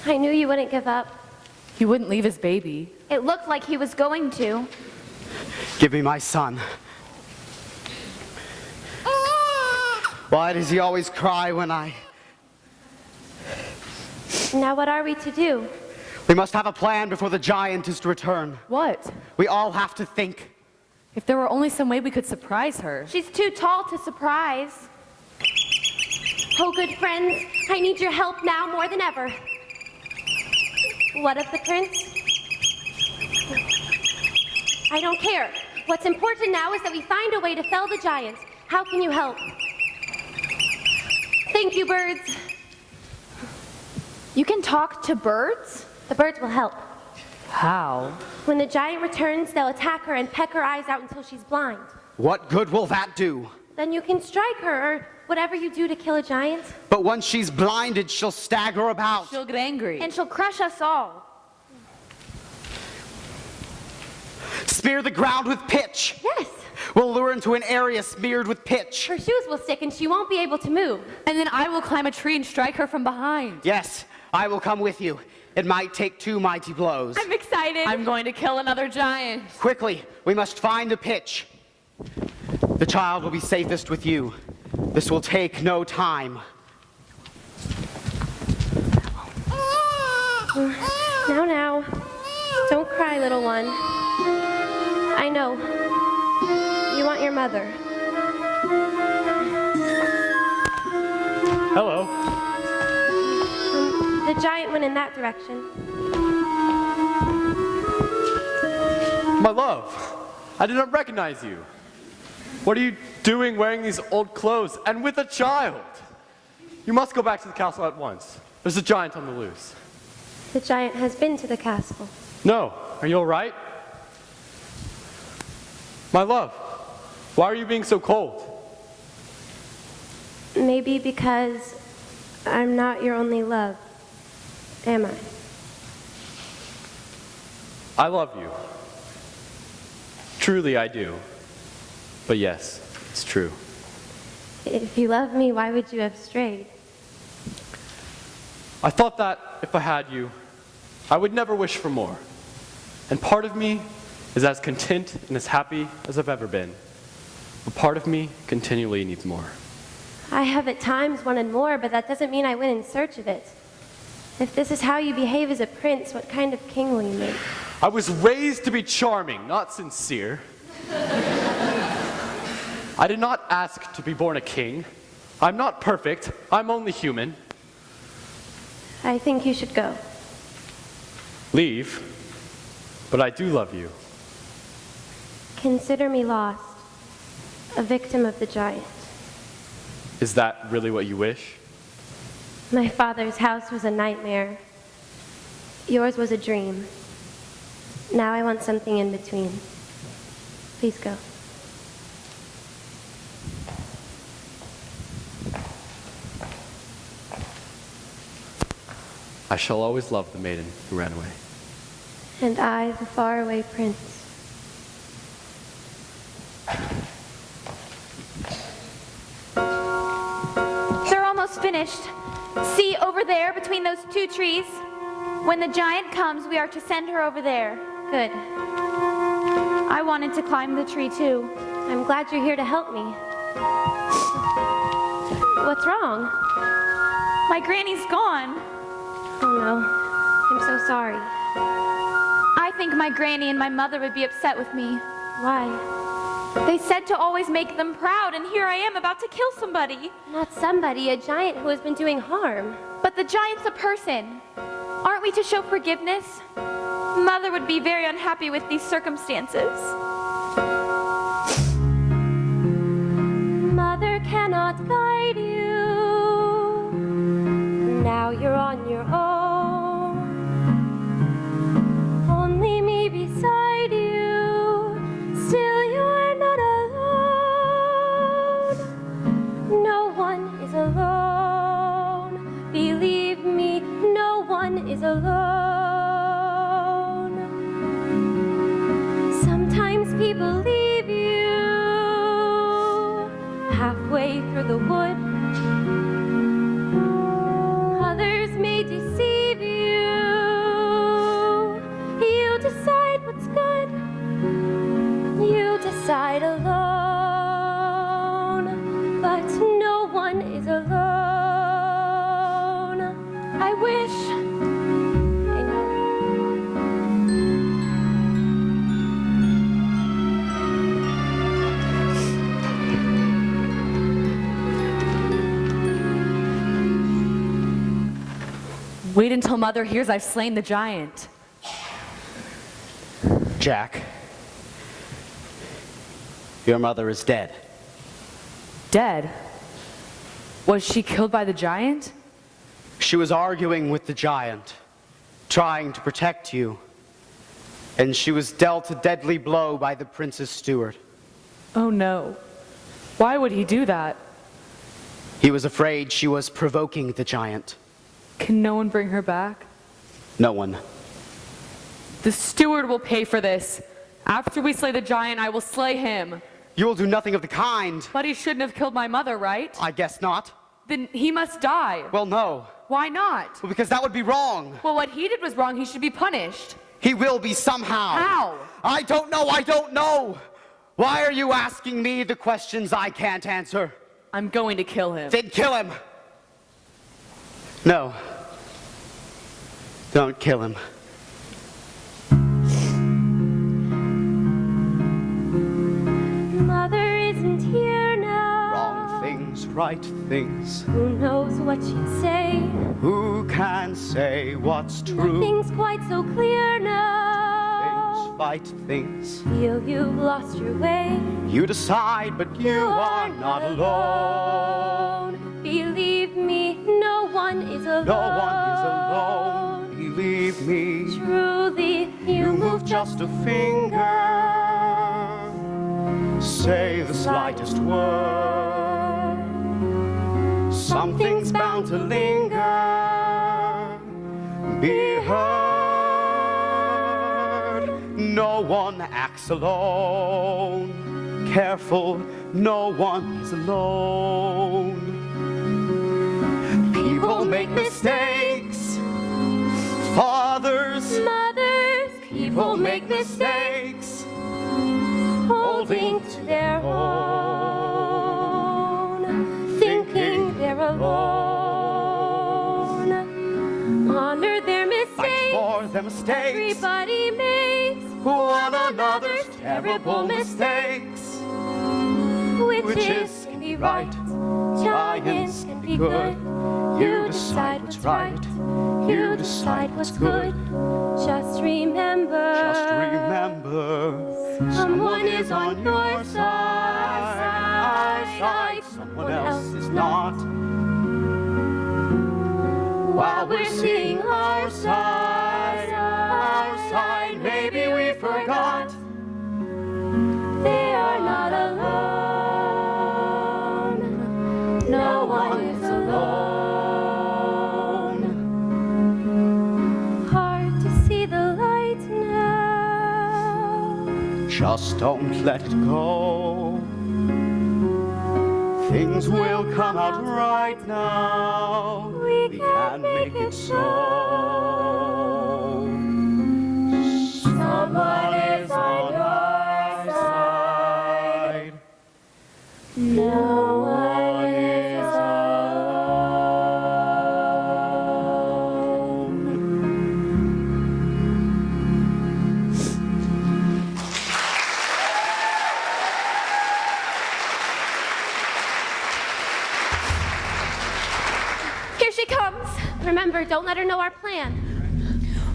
I knew you wouldn't give up. He wouldn't leave his baby. It looked like he was going to. Give me my son. Why does he always cry when I... Now what are we to do? We must have a plan before the giant is to return. What? We all have to think. If there were only some way we could surprise her. She's too tall to surprise. Oh, good friends, I need your help now more than ever. What of the prince? I don't care. What's important now is that we find a way to fell the giant. How can you help? Thank you, birds. You can talk to birds? The birds will help. How? When the giant returns, they'll attack her and peck her eyes out until she's blind. What good will that do? Then you can strike her, or whatever you do to kill a giant. But once she's blinded, she'll stagger about. She'll get angry. And she'll crush us all. Spear the ground with pitch. Yes. We'll lure into an area smeared with pitch. Her shoes will stick and she won't be able to move. And then I will climb a tree and strike her from behind. Yes, I will come with you. It might take 2 mighty blows. I'm excited. I'm going to kill another giant. Quickly, we must find the pitch. The child will be safest with you. This will take no time. Now. Don't cry, little one. I know. You want your mother. Hello. The giant went in that direction. My love, I did not recognize you. What are you doing wearing these old clothes and with a child? You must go back to the castle at once. There's a giant on the loose. The giant has been to the castle. No, are you all right? My love, why are you being so cold? Maybe because I'm not your only love, am I? I love you. Truly I do. But yes, it's true. If you love me, why would you have strayed? I thought that if I had you, I would never wish for more. And part of me is as content and as happy as I've ever been. But part of me continually needs more. I have at times wanted more, but that doesn't mean I went in search of it. If this is how you behave as a prince, what kind of king will you make? I was raised to be charming, not sincere. I did not ask to be born a king. I'm not perfect. I'm only human. I think you should go. Leave. But I do love you. Consider me lost, a victim of the giant. Is that really what you wish? My father's house was a nightmare. Yours was a dream. Now I want something in between. Please go. I shall always love the maiden who ran away. And I, the faraway prince. They're almost finished. See, over there, between those 2 trees. When the giant comes, we are to send her over there. Good. I wanted to climb the tree too. I'm glad you're here to help me. What's wrong? My granny's gone. Oh no, I'm so sorry. I think my granny and my mother would be upset with me. Why? They said to always make them proud, and here I am about to kill somebody. Not somebody, a giant who has been doing harm. But the giant's a person. Aren't we to show forgiveness? Mother would be very unhappy with these circumstances. Mother cannot guide you. Now you're on your own. Only me beside you. Still you're not alone. No one is alone. Believe me, no one is alone. Sometimes people leave you halfway through the wood. Others may deceive you inside alone, but no one is alone. I wish. I know. Wait until Mother hears I've slain the giant. Jack, your mother is dead. Dead? Was she killed by the giant? She was arguing with the giant, trying to protect you, and she was dealt a deadly blow by the prince's steward. Oh no. Why would he do that? He was afraid she was provoking the giant. Can no one bring her back? No one. The steward will pay for this. After we slay the giant, I will slay him. You will do nothing of the kind. But he shouldn't have killed my mother, right? I guess not. Then he must die. Well, no. Why not? Well, because that would be wrong. Well, what he did was wrong. He should be punished. He will be somehow. How? I don't know. I don't know. Why are you asking me the questions I can't answer? I'm going to kill him. Then kill him. No. Don't kill him. Mother isn't here now. Wrong things, right things. Who knows what she'd say? Who can say what's true? Nothing's quite so clear now. Things fight things. Feel you've lost your way. You decide, but you are not alone. Believe me, no one is alone. No one is alone. Believe me. Truly, You move just a finger. Say the slightest word. Something's bound to linger. Be heard. No one acts alone. Careful, no one is alone. People make mistakes. Fathers, mothers, people make mistakes. holding to their own, thinking they're alone. Honor their Fight mistakes. for their mistakes. Everybody makes One another's terrible mistakes. witches can be right, giants can be good. You decide what's right. You decide what's good. Just remember. Just remember, Someone is on your side. Someone else is not. While we're seeing our side, maybe we forgot. They are not alone. No one is alone. Hard to see the light now. Just don't let it go. Things will come out right now. We We can can make it so. Someone is on your side. No one is alone. Here she comes. Remember, don't let her know our plan.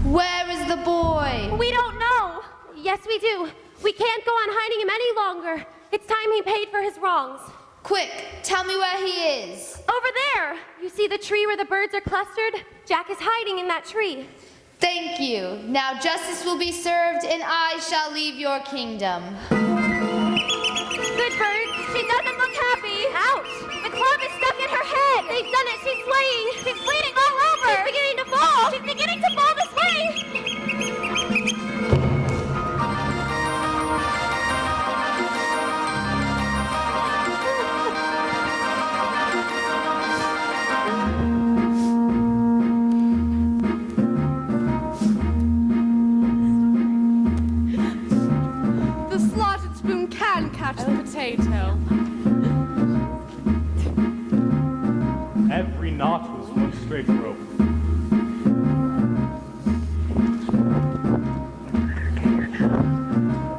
Where is the boy? We don't know. Yes, we do. We can't go on hiding him any longer. It's time he paid for his wrongs. Quick, tell me where he is. Over there. You see the tree where the birds are clustered? Jack is hiding in that tree. Thank you. Now justice will be served, and I shall leave your kingdom. Good bird. She doesn't look happy. Ouch. The club is stuck in her head. They've done it. She's swaying. She's bleeding all over. She's beginning to fall. She's beginning to fall this way. The slaughter spoon can catch the potato. Every knot was one straight rope.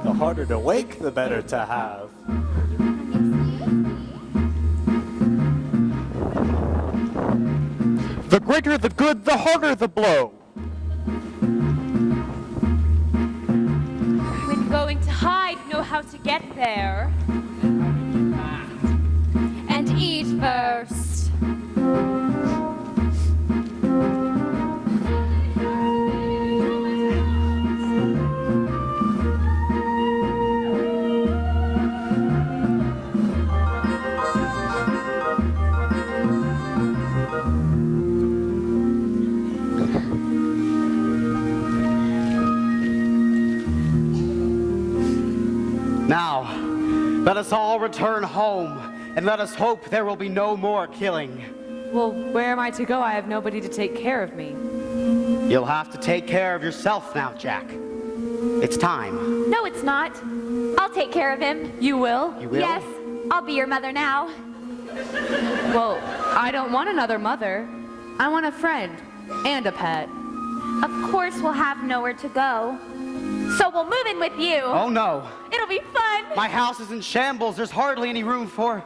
The harder to wake, the better to have. The greater the good, the harder the blow. When going to hide, know how to get there. And eat first. Now, let us all return home, and let us hope there will be no more killing. Well, where am I to go? I have nobody to take care of me. You'll have to take care of yourself now, Jack. It's time. No, it's not. I'll take care of him. You will? You will? Yes, I'll be your mother now. Well, I don't want another mother. I want a friend and a pet. Of course, we'll have nowhere to go. So we'll move in with you. Oh no, It'll be fun. my house is in shambles. There's hardly any room for...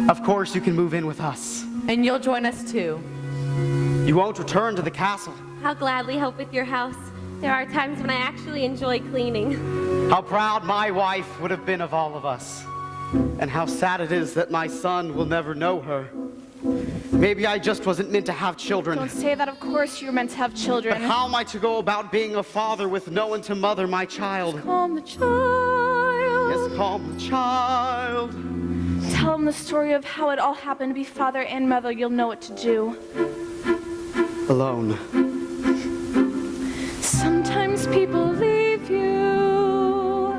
Of course you can move in with us. And you'll join us too. You won't return to the castle. I'll gladly help with your house. There are times when I actually enjoy cleaning. How proud my wife would have been of all of us. And how sad it is that my son will never know her. Maybe I just wasn't meant to have children. Don't say that. Of course you were meant to have But children. how am I to go about being a father with no one to mother my child? Calm the child. Yes, calm the child. Tell him the story of how it all happened to be father and mother. You'll know what to do. Alone. Sometimes people leave you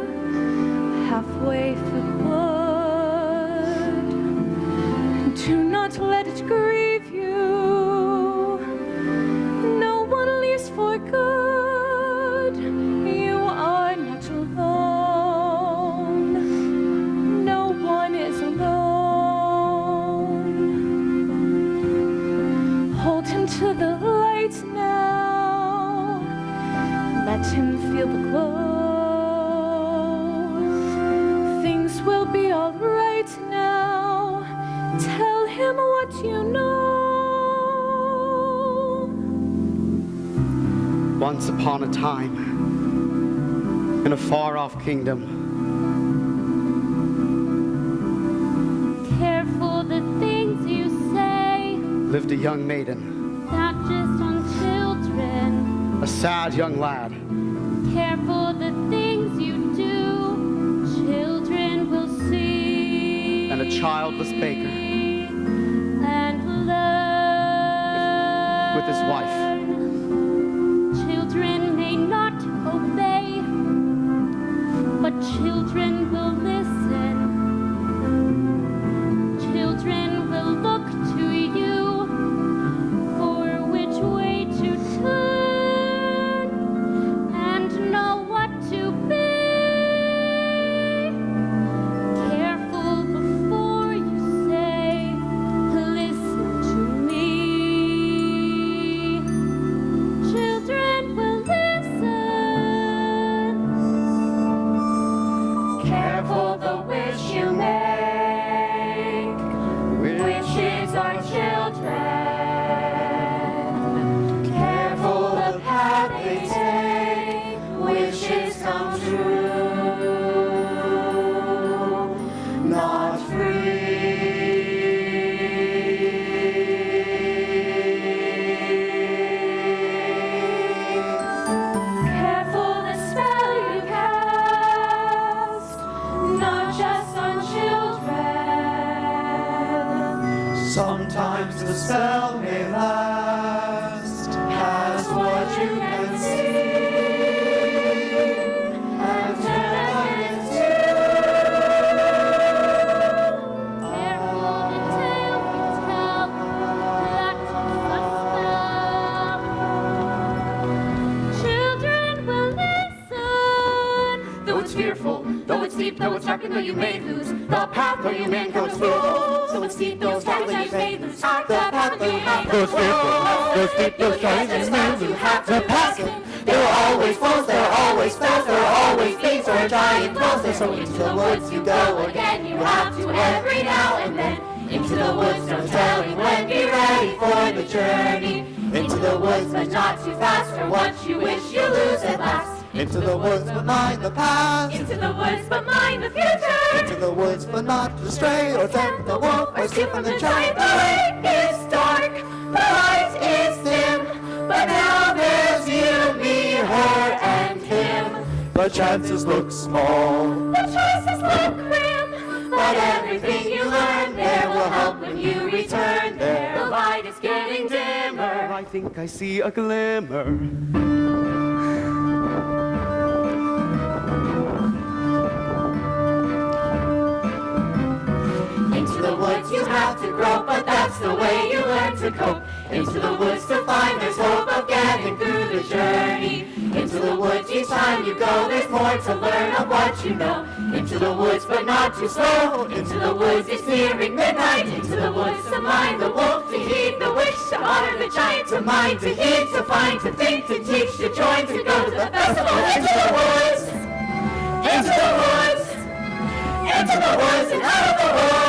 halfway through wood. Do not let it grieve you. No one leaves for good. You are not alone. No one is alone. Hold him to the light now. Let him feel the glow. Things will be all right now. Tell him what you know. Once upon a time, in a far-off kingdom, Careful the things you say, lived a young maiden, not just on children. a sad young lad. Careful the things you do, children will see. And a childless baker And learn. with his wife. Children may not obey, but children will listen. Children will look to you for which way to turn and know what to be. Careful before you say, listen to me. Children will listen. Careful the wish you make. Wishes are children. Careful the path they take. Wishes come true. Not free. Careful the spell you cast, not just on children. Sometimes the spell may last past what you can see. And turn into Careful the tale you tell, that is a spell. Children will listen, Though it's fearful goal. Though it's deep, though it's dark, and though you may lose the path where you man goes through. So it's deep, those dark, and you may lose the path where you man goes through. Those deep, those dark, and you may lose the path. There are always foes, there are always foes, there are always things or giant close. So into the woods you go again, you have to every now and then. Into the woods, no telling when, be ready for the journey. Into the woods, but not too fast, for what you wish you lose at last. Into the woods, but mind the past. Into the woods, but mind the future. Into the woods, but not to stray or tempt the wolf Or steal from the giant. The way is dark, the light is dim. But now there's you, me, her, and him. But chances look small. The choices look grim, but everything you learn there will help when you return there. The light is getting dimmer. I think I see a glimmer. Into the woods you have to grow, but that's the way you learn to cope. Into the woods to find there's hope of getting through the journey. Into the woods each time you go, there's more to learn of what you know. Into the woods, but not too slow. Into the woods, it's nearing midnight. Into the woods to mind the wolf, to heed the wish, to honor the giant, to mind, to heed, to find, to think, to teach, to join, to go to the festival. Into the woods, into the woods, into the woods and out of the woods.